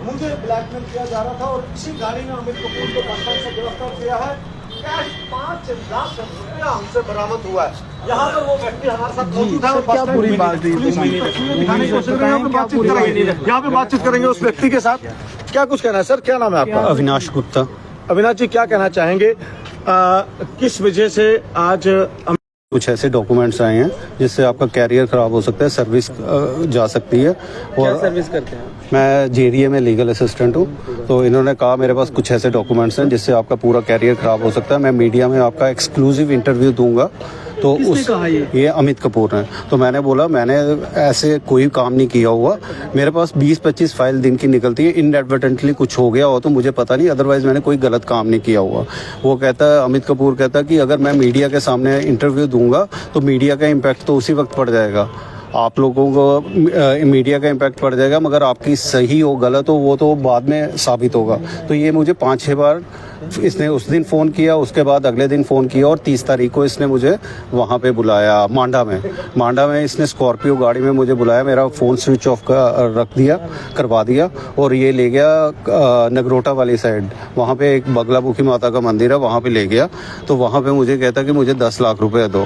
मुझे ब्लैकमेल किया जा रहा था और इसी गाड़ी में अमित कपूर को पटना से गिरफ्तार किया है। कैश 5 लाख रुपया हमसे बरामद हुआ है। यहाँ पर वो व्यक्ति हमारे साथ मौजूद है। क्या पूरी बात यहाँ पे बातचीत करेंगे उस व्यक्ति के साथ। क्या कुछ कहना है सर, क्या नाम है आपका? अविनाश गुप्ता। अविनाश जी, क्या कहना चाहेंगे? किस वजह से आज कुछ ऐसे डॉक्यूमेंट्स आए हैं जिससे आपका कैरियर खराब हो सकता है, सर्विस जा सकती है। और सर्विस करते हैं? मैं जेडीए में लीगल असिस्टेंट हूँ। तो इन्होंने कहा मेरे पास कुछ ऐसे डॉक्यूमेंट्स हैं जिससे आपका पूरा कैरियर खराब हो सकता है। मैं मीडिया में आपका एक्सक्लूसिव इंटरव्यू दूंगा। तो उस कहा ये अमित कपूर हैं। तो मैंने बोला मैंने ऐसे कोई काम नहीं किया हुआ, मेरे पास 20-25 फाइल दिन की निकलती है। इनएडवर्टेंटली कुछ हो गया हो तो मुझे पता नहीं, अदरवाइज मैंने कोई गलत काम नहीं किया हुआ। वो कहता है, अमित कपूर कहता है कि अगर मैं मीडिया के सामने इंटरव्यू दूंगा तो मीडिया का इम्पैक्ट तो उसी वक्त पड़ जाएगा, आप लोगों को मीडिया का इम्पैक्ट पड़ जाएगा, मगर आपकी सही हो गलत हो वो तो बाद में साबित होगा। तो ये मुझे 5-6 बार इसने उस दिन फ़ोन किया, उसके बाद अगले दिन फ़ोन किया और 30 तारीख को इसने मुझे वहाँ पे बुलाया मांडा में इसने स्कॉर्पियो गाड़ी में मुझे बुलाया। मेरा फ़ोन स्विच ऑफ करवा दिया और ये ले गया नगरोटा वाली साइड। वहाँ पे एक बगलामुखी माता का मंदिर है, वहाँ पे ले गया। तो वहाँ पे मुझे कहता कि मुझे 10 लाख रुपए दो।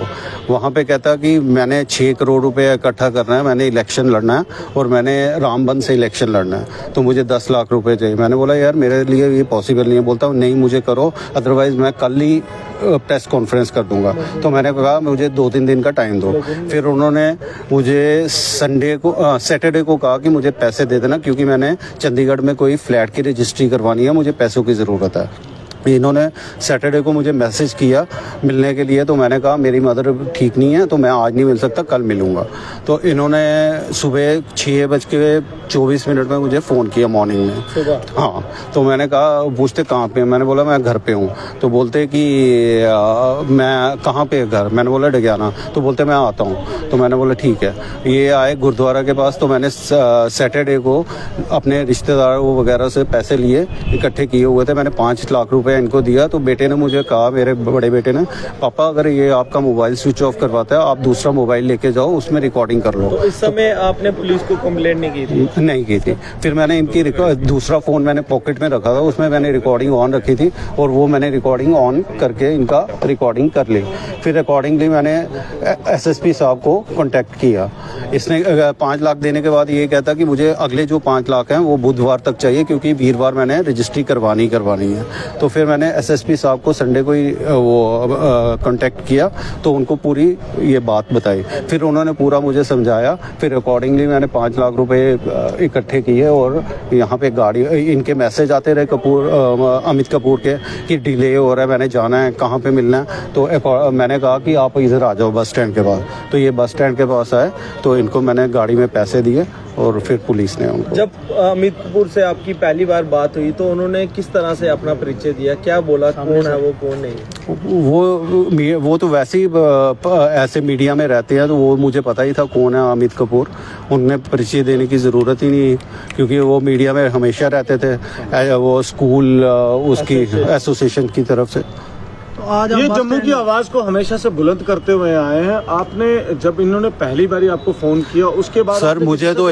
वहाँ पे कहता कि मैंने 6 करोड़ रुपए इकट्ठा करना है, मैंने इलेक्शन लड़ना है और मैंने रामबन से इलेक्शन लड़ना है, तो मुझे 10 लाख रुपए चाहिए। मैंने बोला यार मेरे लिए ये पॉसिबल नहीं है। बोलता हूँ नहीं मुझे करो, अदरवाइज मैं कल ही प्रेस कॉन्फ्रेंस कर दूंगा। तो मैंने कहा मुझे 2-3 दिन का टाइम दो। फिर उन्होंने मुझे सैटरडे को कहा कि मुझे पैसे दे देना, क्योंकि मैंने चंडीगढ़ में कोई फ्लैट की रजिस्ट्री करवानी है, मुझे पैसों की ज़रूरत है। इन्होंने सैटरडे को मुझे मैसेज किया मिलने के लिए। तो मैंने कहा मेरी मदर ठीक नहीं है तो मैं आज नहीं मिल सकता, कल मिलूंगा। तो इन्होंने सुबह 6:24 में मुझे फ़ोन किया मॉर्निंग में। हाँ, तो मैंने कहा पूछते कहाँ पे? मैंने बोला मैं घर पे हूँ। तो बोलते कि मैं कहाँ पे घर? मैंने बोला डगियाना। तो बोलते मैं आता हूँ। तो मैंने बोला ठीक है। ये आए गुरुद्वारा के पास। तो मैंने सैटरडे को अपने रिश्तेदारों वगैरह से पैसे लिए, इकट्ठे किए हुए थे। मैंने 5 लाख रुपए इनको दिया। तो बेटे ने मुझे कहा, मेरे बड़े बेटे ने, पापा अगर ये आपका मोबाइल स्विच ऑफ करवाता है आप दूसरा मोबाइल लेके जाओ, उसमें रिकॉर्डिंग कर लो। तो इस समय आपने पुलिस को कंप्लेंट नहीं की थी? नहीं की थी। फिर मैंने इनकी दूसरा फ़ोन मैंने पॉकेट में रखा था, उसमें मैंने रिकॉर्डिंग ऑन रखी थी और वो मैंने रिकॉर्डिंग ऑन करके इनका रिकॉर्डिंग कर ली। फिर अकॉर्डिंगली मैंने एसएसपी साहब को कांटेक्ट किया। इसने 5 लाख देने के बाद ये कहता कि मुझे अगले जो 5 लाख हैं वो बुधवार तक चाहिए, क्योंकि वीरवार मैंने रजिस्ट्री करवानी है। तो फिर मैंने एसएसपी साहब को संडे को ही वो कांटेक्ट किया, तो उनको पूरी ये बात बताई। फिर उन्होंने पूरा मुझे समझाया। फिर अकॉर्डिंगली मैंने 5 लाख रुपए इकट्ठे किए और यहाँ पे गाड़ी, इनके मैसेज आते रहे अमित कपूर के कि डिले हो रहा है, मैंने जाना है, कहाँ पे मिलना है। तो मैंने कहा कि आप इधर आ जाओ बस स्टैंड के पास। तो ये बस स्टैंड के पास आए, तो इनको मैंने गाड़ी में पैसे दिए और फिर पुलिस ने उनको। जब अमित कपूर से आपकी पहली बार बात हुई तो उन्होंने किस तरह से अपना परिचय दिया, क्या बोला, कौन है वो कौन नहीं? वो तो वैसे ही ऐसे मीडिया में रहते हैं, तो वो मुझे पता ही था कौन है अमित कपूर। उनने परिचय देने की ज़रूरत ही नहीं, क्योंकि वो मीडिया में हमेशा रहते थे, वो स्कूल उसकी एसोसिएशन की तरफ से। आज ये जम्मू की आवाज को हमेशा से बुलंद करते हुए आए हैं। आपने जब इन्होंने पहली बारी आपको फोन किया उसके बाद सर मुझे तो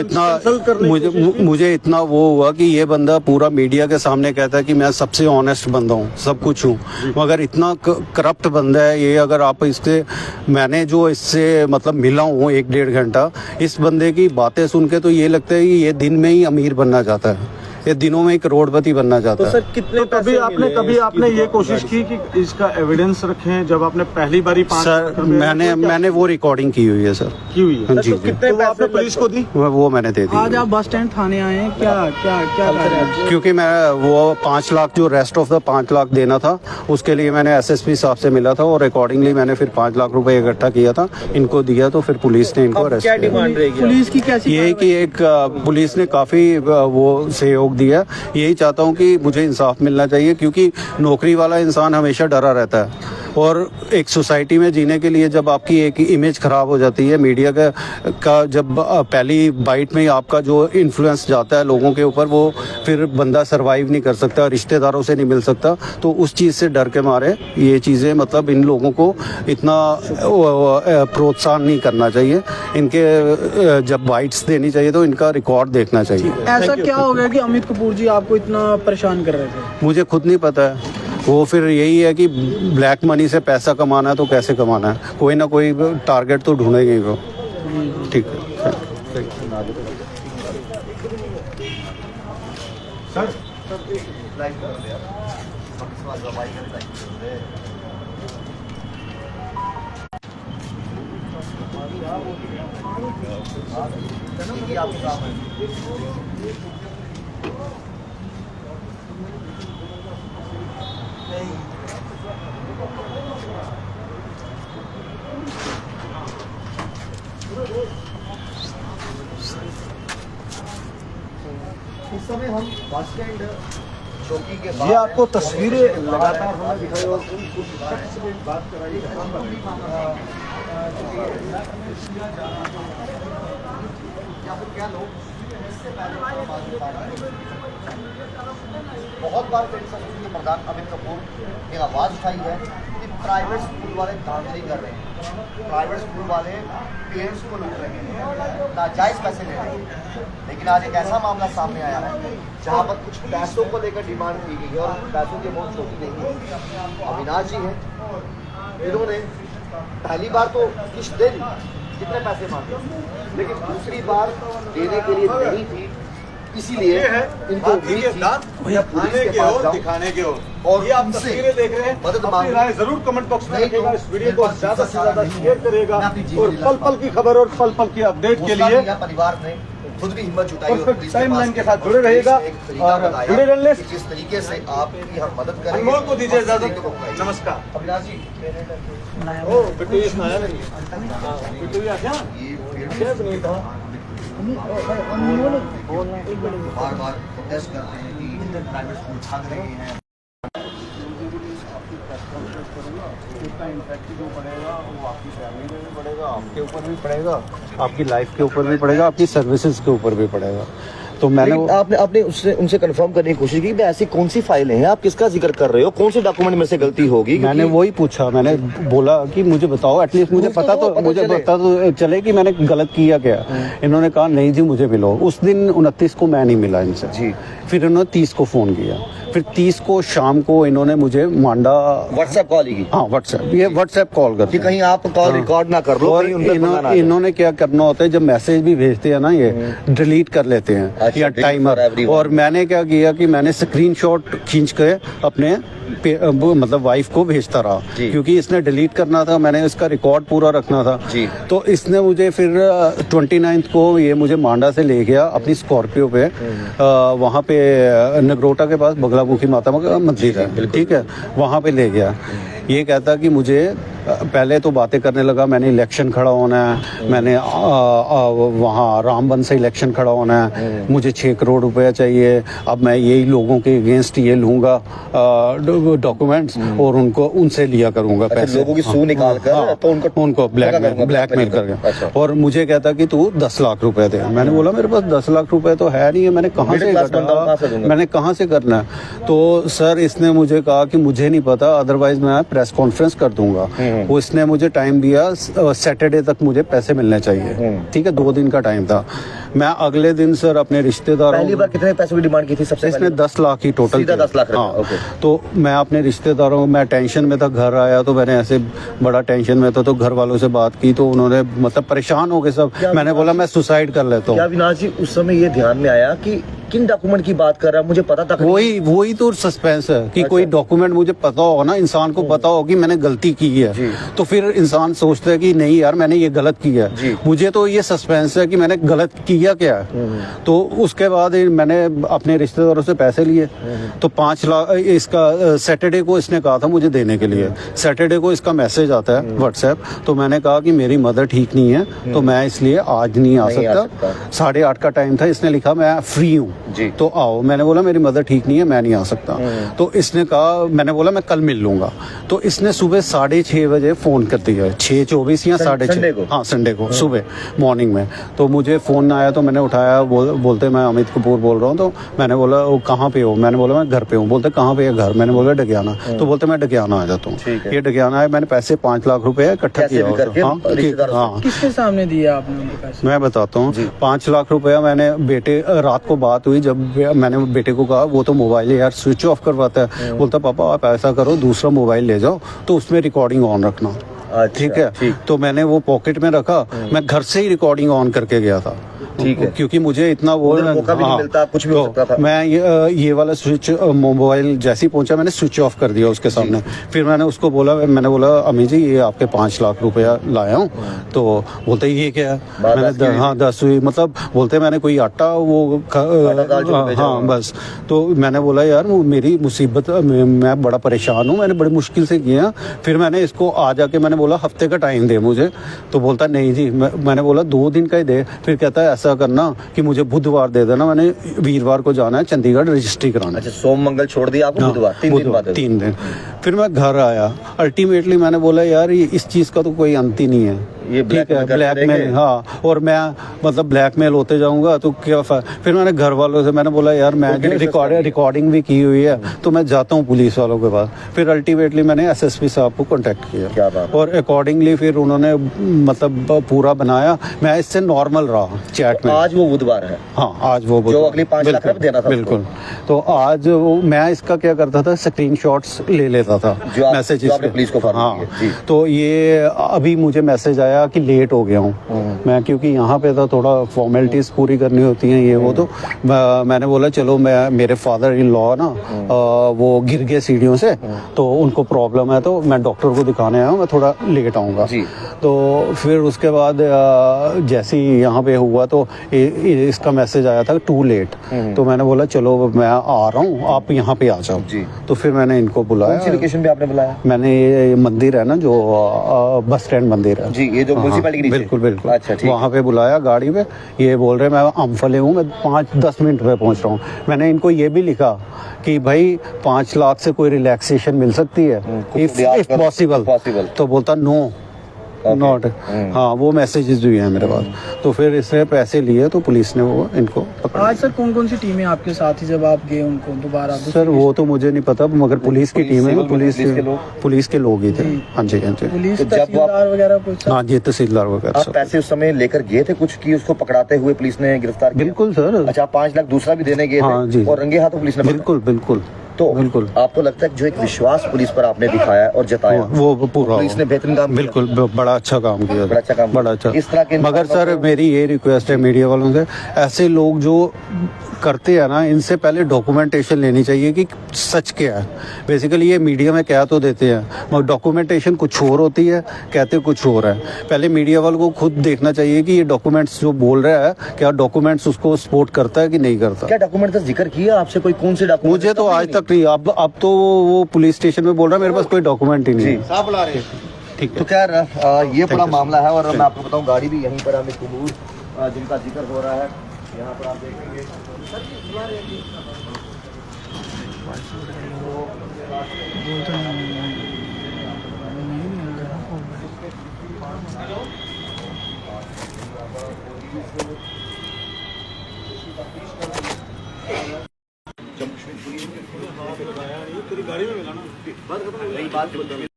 मुझे इतना वो हुआ कि ये बंदा पूरा मीडिया के सामने कहता है कि मैं सबसे ऑनेस्ट बंदा हूँ, सब कुछ हूँ, मगर इतना करप्ट बंदा है ये। अगर आप इससे, मैंने जो इससे मतलब मिला हूँ 1-1.5 घंटा, इस बंदे की बातें सुन के तो ये लगता है कि ये दिन में ही अमीर बनना चाहता है, ये दिनों में करोड़पति बनना चाहता है। तो सर कितने कभी आपने ये कोशिश की कि इसका एविडेंस रखें? जब आपने पहली बारी 5 सर मैंने वो रिकॉर्डिंग की हुई है सर, की हुई है। जी, तो कितने तो आपने पुलिस को दी? वो मैंने दे दी। आज आप बस स्टैंड थाने आए हैं, क्या क्योंकि मैं वो 5 लाख जो रेस्ट ऑफ द 5 लाख देना था उसके लिए मैंने एसएसपी साहब से मिला था और अकॉर्डिंगली मैंने फिर 5 लाख रुपए इकट्ठा किया था, इनको दिया। तो फिर पुलिस ने इनको अरेस्ट किया। किया। डिमांड रहेगी पुलिस की कैसी? ये कि एक पुलिस ने काफ़ी वो सहयोग दिया। यही चाहता हूँ कि मुझे इंसाफ मिलना चाहिए, क्योंकि नौकरी वाला इंसान हमेशा डरा रहता है और एक सोसाइटी में जीने के लिए जब आपकी एक इमेज खराब हो जाती है, मीडिया का जब पहली बाइट में ही आपका जो इन्फ्लुएंस जाता है लोगों के ऊपर, वो फिर बंदा सरवाइव नहीं कर सकता, रिश्तेदारों से नहीं मिल सकता। तो उस चीज़ से डर के मारे ये चीज़ें, मतलब इन लोगों को इतना प्रोत्साहन नहीं करना चाहिए। इनके जब बाइट्स देनी चाहिए तो इनका रिकॉर्ड देखना चाहिए। ऐसा क्या हो गया कि अमित कपूर जी आपको इतना परेशान कर रहे थे? मुझे खुद नहीं पता है। वो फिर यही है कि ब्लैक मनी से पैसा कमाना है तो कैसे कमाना है, कोई ना कोई टारगेट तो ढूंढेंगे ही वो। ठीक है इस समय हम बस स्टैंड चौकी के ये आपको तस्वीरें लगातार हमें दिखाई और कुछ शख्स से बात कराई या फिर क्या लोग बहुत बार मेरी संस्कृति प्रधान अमित कपूर ने आवाज़ उठाई है कि प्राइवेट स्कूल वाले धांधली कर रहे हैं, प्राइवेट स्कूल वाले पेरेंट्स को लूट रहे हैं, नाजायज़ पैसे ले रहे हैं। लेकिन आज एक ऐसा मामला सामने आया है जहाँ पर कुछ पैसों को लेकर डिमांड की गई है और पैसों की अमाउंट छोटी नहीं है। अविनाश जी हैं, इन्होंने पहली बार तो किस्त दे दी, कितने पैसे मांगे, लेकिन दूसरी बार देने के लिए नहीं थी, इसीलिए इनको खाने के और दिखाने के और ये आप तस्वीरें देख रहे हैं। मदद अपनी राय जरूर कमेंट बॉक्स में रखिएगा, इस वीडियो को ज्यादा से ज्यादा शेयर करेगा और पल पल की खबर और पल पल की अपडेट के लिए परिवार ने खुद भी हिम्मत जुटाई और टाइमलाइन के साथ जुड़े रहेगा और जुड़े रहने जिस तरीके से आपकी हम मदद करेंगे। अनमोल को दीजिए इजाजत, नमस्कार। अविनाश जी ओ बिट्टू ये सुनाया नहीं, बिट्टू ये आया ये नहीं था, बार बार प्रोटेस्ट करते हैं कि प्राइवेट स्कूल भाग रहे हैं। जितना इम्पैक्ट जो पड़ेगा वो आपकी फैमिली में भी पड़ेगा, आपके ऊपर भी पड़ेगा, आपकी लाइफ के ऊपर भी पड़ेगा, आपकी सर्विसेज के ऊपर भी पड़ेगा। तो मैंने आपने उनसे कंफर्म करने की कोशिश की कि ऐसी कौन सी फाइलें हैं, आप किसका जिक्र कर रहे हो, कौन से डॉक्यूमेंट में से गलती होगी? मैंने वही पूछा, मैंने बोला कि मुझे बताओ, एटलीस्ट मुझे पता तो चले कि मैंने गलत किया क्या। इन्होंने कहा नहीं जी मुझे मिलो। उस दिन 29 को मैं नहीं मिला इनसे जी, फिर इन्होंने 30 को फ़ोन किया, फिर 30 को शाम को इन्होंने मुझे मांडा व्हाट्सएप कॉल की। हाँ व्हाट्सएप, ये व्हाट्सएप कॉल करते कहीं आप कॉल रिकॉर्ड ना कर लो। और इन्होंने क्या करना होता है, जब मैसेज भी भेजते हैं ना ये डिलीट कर लेते हैं या टाइमर। और मैंने क्या किया कि मैंने स्क्रीनशॉट खींच के अपने मतलब वाइफ को भेजता रहा, क्योंकि इसने डिलीट करना था, मैंने इसका रिकॉर्ड पूरा रखना था जी। तो इसने मुझे फिर 29 को ये मुझे मांडा से ले गया अपनी स्कॉर्पियो पे, वहाँ पे नगरोटा के पास बगलामुखी माता मंदिर है, ठीक है, वहाँ पे ले गया। ये कहता कि मुझे पहले तो बातें करने लगा, मैंने इलेक्शन खड़ा होना है, मैंने वहाँ रामबन से इलेक्शन खड़ा होना है, मुझे 6 करोड़ रुपया चाहिए, अब मैं यही लोगों के अगेंस्ट ये लूँगा डॉक्यूमेंट्स और उनको उनसे लिया करूँगा पैसे, लोगों की सू निकाल कर तो उनको ब्लैकमेल करके। और मुझे कहता कि तू 10 लाख रुपए दे। मैंने बोला मेरे पास 10 लाख रुपए तो है नहीं है, मैंने कहाँ से करना है। तो सर इसने मुझे कहा कि मुझे नहीं पता, अदरवाइज मैं प्रेस कॉन्फ्रेंस कर दूंगा। वो इसने मुझे टाइम दिया, सैटरडे तक मुझे पैसे मिलने चाहिए, ठीक है, 2 दिन का टाइम था। मैं अगले दिन सर अपने रिश्तेदारों, पहली बार कितने पैसों की डिमांड की थी सबसे? इसने 10 लाख ही टोटल, 10 लाख। हाँ, तो मैं अपने रिश्तेदारों, मैं टेंशन में था, घर आया तो मैंने ऐसे बड़ा टेंशन में था, तो घर वालों से बात की तो उन्होंने मतलब परेशान हो गए सब। मैंने बोला मैं सुसाइड कर लेता हूँ। क्या अविनाश जी उस समय ये ध्यान में आया कि किन डॉक्यूमेंट की बात कर रहा है? मुझे पता था, वही तो सस्पेंस है कि कोई डॉक्यूमेंट मुझे पता हो ना, इंसान को पता हो कि मैंने गलती की है, तो फिर इंसान सोचता है कि नहीं यार मैंने ये गलत किया है। मुझे तो ये सस्पेंस है कि मैंने गलत की किया क्या है। तो उसके बाद मैंने अपने रिश्तेदारों से पैसे लिए, तो 5 लाख इसका सैटरडे को इसने कहा था मुझे देने के लिए। सैटरडे को इसका मैसेज आता है व्हाट्सएप, तो मैंने कहा कि मेरी मदर ठीक नहीं है, तो मैं इसलिए आज नहीं आ सकता। 8:30 का टाइम था, इसने लिखा मैं फ्री हूँ तो आओ। मैंने बोला मेरी मदर ठीक नहीं है, मैं नहीं आ सकता। तो इसने कहा, मैंने बोला मैं कल मिल लूंगा। तो इसने सुबह 6:30 बजे फोन कर दिया, 6:24 या 6:30, हाँ संडे को सुबह मॉर्निंग में। तो मुझे फोन आया तो मैंने उठाया, बोलते मैं अमित कपूर बोल रहा हूँ। तो मैंने बोला वो कहाँ पे हो? मैंने बोला मैं घर पे हूँ। बोलते कहाँ पे है घर? मैंने बोला डगियाना। तो बोलते मैं डगियाना आ जाता हूँ। ये डगियाना है, मैंने पैसे 5 लाख रुपए इकट्ठा किया। हाँ, किसके सामने दिए आपने उनको पैसे? मैं बताता हूँ। 5 लाख रुपया मैंने बेटे, रात को बात हुई जब मैंने बेटे को कहा वो तो मोबाइल यार स्विच ऑफ करवाता है। बोलता पापा आप ऐसा करो दूसरा मोबाइल ले जाओ तो उसमें रिकॉर्डिंग ऑन रखना। ठीक है, तो मैंने वो पॉकेट में रखा, मैं घर से ही रिकॉर्डिंग ऑन करके गया था। ठीक है, क्योंकि मुझे इतना वो मौका भी नहीं मिलता, कुछ भी हो सकता था। मैं ये वाला स्विच मोबाइल जैसे ही पहुंचा मैंने स्विच ऑफ कर दिया उसके सामने। फिर मैंने उसको बोला, मैंने बोला अम्मी जी ये आपके 5 लाख रुपया लाया हूँ। तो बोलते ये क्या है? मैंने हाँ 10 हुई, मतलब बोलते मैंने कोई आटा वो हाँ बस। तो मैंने बोला यार वो मेरी मुसीबत, मैं बड़ा परेशान हूँ, मैंने बड़ी मुश्किल से किया। फिर मैंने इसको आ जाके मैंने बोला हफ्ते का टाइम दे मुझे। तो बोलता नहीं जी, मैंने बोला 2 दिन का ही दे। फिर कहता है ऐसा करना कि मुझे बुधवार दे देना, मैंने वीरवार को जाना है चंडीगढ़ रजिस्ट्री कराना। अच्छा, सोम मंगल छोड़ दिया आपको, बुधवार 3 दिन बाद? 3 दिन। फिर मैं घर आया, अल्टीमेटली मैंने बोला यार इस चीज का तो कोई अंत ही नहीं है, ये ठीक है ब्लैकमेल। हाँ, और मैं मतलब ब्लैकमेल होते जाऊंगा तो क्या फिर मैंने घर वालों से मैंने बोला यार मैं रिकॉर्डिंग भी की हुई है तो मैं जाता हूँ पुलिस वालों के पास। फिर अल्टीमेटली मैंने एसएसपी साहब को कांटेक्ट किया और अकॉर्डिंगली फिर उन्होंने मतलब पूरा बनाया। मैं इससे नॉर्मल रहा चैट में। आज वो बुधवार है? हाँ आज वो जो अगली 5 लाख रुपए देना था बिल्कुल। तो आज मैं इसका क्या करता था, स्क्रीनशॉट्स ले लेता था मैसेज पुलिस को। हाँ, तो ये अभी मुझे मैसेज आया कि लेट हो गया हूँ मैं, क्योंकि यहाँ पे था थोड़ा फॉर्मेलिटीज पूरी करनी होती हैं ये वो। तो मैंने बोला चलो मैं, मेरे फादर इन लॉ ना वो गिर गए सीढ़ियों से तो उनको प्रॉब्लम है, तो मैं डॉक्टर को दिखाने आया हूँ, मैं थोड़ा लेट आऊँगा। तो फिर उसके बाद जैसे ही यहाँ पे हुआ तो इसका मैसेज आया था टू लेट। तो मैंने बोला चलो मैं आ रहा हूँ, आप यहाँ पे आ जाओ। तो फिर मैंने इनको बुलाया। कौन सी लोकेशन पे आपने बुलाया? मैंने ये मंदिर है ना जो बस स्टैंड मंदिर है जी, ये जो म्युनिसिपैलिटी के बिल्कुल बिल्कुल। अच्छा, वहाँ पे बुलाया गाड़ी पे। ये बोल रहे मैं अम्फले हूँ, मैं 5-10 मिनट में पहुँच रहा हूँ। मैंने इनको ये भी लिखा कि भाई 5 लाख से कोई रिलैक्सेशन मिल सकती है इफ पॉसिबल। तो बोलता नो नॉट। हाँ वो मैसेजेस भी हैं मेरे पास। तो फिर इसने पैसे लिए तो पुलिस ने वो इनको पकड़ा। आज सर कौन कौन सी टीमें आपके साथ ही जब आप गए उनको दोबारा? सर वो तो मुझे नहीं पता, मगर पुलिस की टीम है, पुलिस के लोग ही थे। हाँ जी हाँ जी। पुलिस तहसीलदार वगैरह कुछ? हाँ जी तहसीलदार वगैरह। आप पैसे उस समय लेकर गए थे कुछ की उसको पकड़ाते हुए पुलिस ने गिरफ्तार किया? बिल्कुल सर। अच्छा, 5 लाख दूसरा भी देने गए थे और रंगे हाथों पुलिस ने? बिल्कुल बिल्कुल। तो बिल्कुल आपको लगता है कि जो एक विश्वास पुलिस पर आपने दिखाया और जताया वो पूरा पुलिस ने बेहतरीन काम? बिल्कुल बड़ा अच्छा काम किया, बड़ा अच्छा। इस तरह के मगर सर मेरी ये रिक्वेस्ट है मीडिया वालों से, ऐसे लोग जो करते हैं ना इनसे पहले डॉक्यूमेंटेशन लेनी चाहिए कि सच क्या है। बेसिकली ये मीडिया में कह तो देते हैं मगर डॉक्यूमेंटेशन कुछ और होती है, कहते कुछ और है। पहले मीडिया वालों को खुद देखना चाहिए कि ये डॉक्यूमेंट्स जो बोल रहा है क्या डॉक्यूमेंट्स उसको सपोर्ट करता है कि नहीं करता। क्या डॉक्यूमेंट का जिक्र किया आपसे कोई? कौन से डॉक्यूमेंट? मुझे तो आज तक नहीं। अब तो वो पुलिस स्टेशन में बोल रहा है मेरे पास कोई डॉक्यूमेंट ही नहीं है। ठीक। तो खैर ये पूरा मामला है और मैं आपको बताऊं गाड़ी भी यहीं पर अमित कपूर जिनका जिक्र हो रहा है यहाँ पर आप देखेंगे। गाड़ी में मिला ना बात